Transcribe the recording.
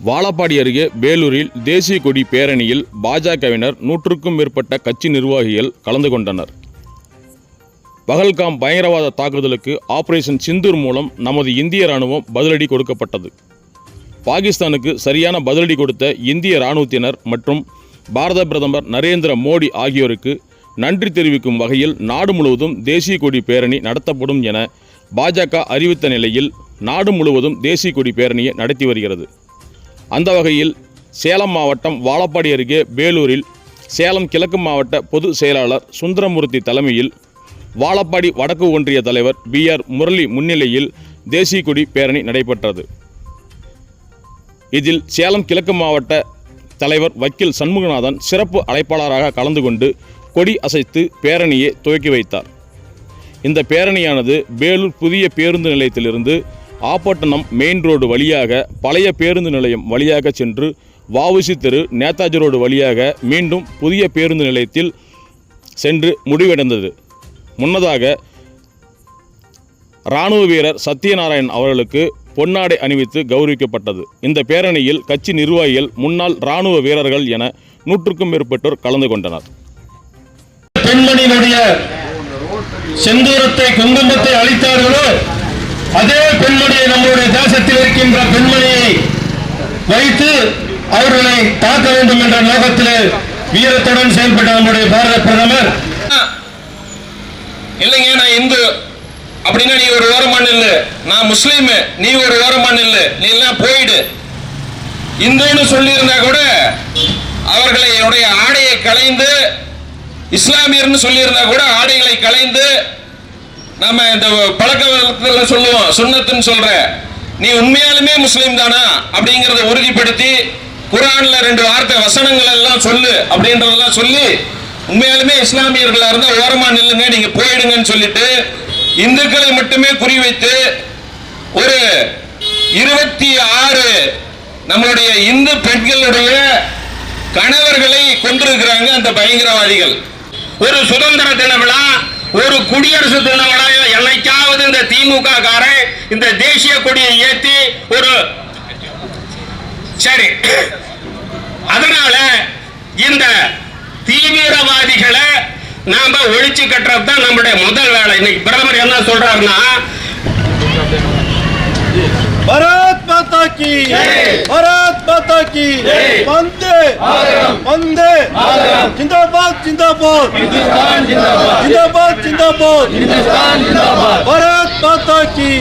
வாழப்பாடி அருகே வேலூரில் தேசிய கொடி பேரணியில் பாஜகவினர் 100க்கும் மேற்பட்ட கட்சி நிர்வாகிகள் கலந்து கொண்டனர். பகல்காம் பயங்கரவாத தாக்குதலுக்கு ஆபரேஷன் சிந்தூர் மூலம் நமது இந்திய இராணுவம் பதிலடி கொடுக்கப்பட்டது. பாகிஸ்தானுக்கு சரியான பதிலடி கொடுத்த இந்திய இராணுவத்தினர் மற்றும் பாரத பிரதமர் நரேந்திர மோடி ஆகியோருக்கு நன்றி தெரிவிக்கும் வகையில் நாடு முழுவதும் தேசிய கொடி பேரணி நடத்தப்படும் என பாஜக அறிவித்த நிலையில் நாடு முழுவதும் தேசிய கொடி பேரணியை நடத்தி வருகிறது. அந்த வகையில் சேலம் மாவட்டம் வாழப்பாடி அருகே வேலூரில் சேலம் கிழக்கு மாவட்ட பொதுச் செயலாளர் சுந்தரமூர்த்தி தலைமையில் வாழப்பாடி வடக்கு ஒன்றிய தலைவர் BR முரளி முன்னிலையில் தேசிய கொடி பேரணி நடைபெற்றது. இதில் சேலம் கிழக்கு மாவட்ட தலைவர் வக்கீல் சண்முகநாதன் சிறப்பு அழைப்பாளராக கலந்து கொண்டு கொடி அசைத்து பேரணியை துவக்கி வைத்தார். இந்த பேரணியானது வேலூர் புதிய பேருந்து நிலையத்திலிருந்து ஆப்பட்டணம் மெயின் ரோடு வழியாக பழைய பேருந்து நிலையம் வழியாக சென்று வஉசி தெரு நேதாஜி ரோடு வழியாக மீண்டும் புதிய பேருந்து நிலையத்தில் சென்று முடிவடைந்தது. முன்னதாக இராணுவ வீரர் சத்யநாராயண் அவர்களுக்கு பொன்னாடை அணிவித்து கௌரவிக்கப்பட்டது. இந்த பேரணியில் கட்சி நிர்வாகிகள், முன்னாள் இராணுவ வீரர்கள் என 100க்கும் மேற்பட்டோர் கலந்து கொண்டனர். பெண்மணியினுடைய செந்தூரத்தை குங்குமத்தை அளித்தார்களோ அதே பெண்மணியை நம்முடைய தேசத்தில் இருக்கின்ற பெண்மணியை வைத்து அவர்களை தாக்க வேண்டும் என்ற நோக்கத்தில் வீரத்துடன் செயல்பட்ட நம்முடைய பாரத பிரதமர், இல்லைங்க நான் இந்து அப்படின்னா நீ ஒரு ஓரமான இல்ல, நான் முஸ்லீம் நீ ஒரு ஓரமான இல்ல, நீ எல்லாம் போயிடு இந்துன்னு சொல்லி இருந்தா கூட அவர்களை என்னுடைய ஆடையை களைந்து, இஸ்லாமியர்னு சொல்லி இருந்தா கூட ஆடைகளை களைந்து, நம்ம இந்த பழக்க வழக்கத்தில் சொல்லுவோம் சுன்னத்துன்னு சொல்ற, நீ உண்மையாலுமே முஸ்லீம் தானா அப்படிங்கறத உறுதிப்படுத்தி குர்ஆன்ல 2 வார்த்தை வசனங்கள் எல்லாம் சொல்லு அப்படின்றதெல்லாம் சொல்லி உண்மையாலுமே இஸ்லாமியர்களா இருந்தா ஓரமா நில்லுங்க, நீங்க போயிடுங்கன்னு சொல்லிட்டு இந்துக்களை மட்டுமே குறிவைத்து ஒரு 26 நம்மளுடைய இந்து பெண்களுடைய கணவர்களை கொண்டிருக்கிறாங்க அந்த பயங்கரவாதிகள். ஒரு சுதந்திர தின விழா, ஒரு குடியரசு தின விழா என்னைக்காவது இந்த திமுக காரன் இந்த தேசிய கொடியை ஏற்றி ஒரு சரி, அதனால இந்த தீவிரவாதிகளை நாம ஒழிச்சு கட்டுறது தான் நம்முடைய முதல் வேலை. இன்னைக்கு பிரதமர் என்ன சொல்றாருன்னா, भारत माता की भारत माता की वंदे वंदे जिंदाबाद जिंदाबाद जिंदाबाद जिंदाबाद भारत माता की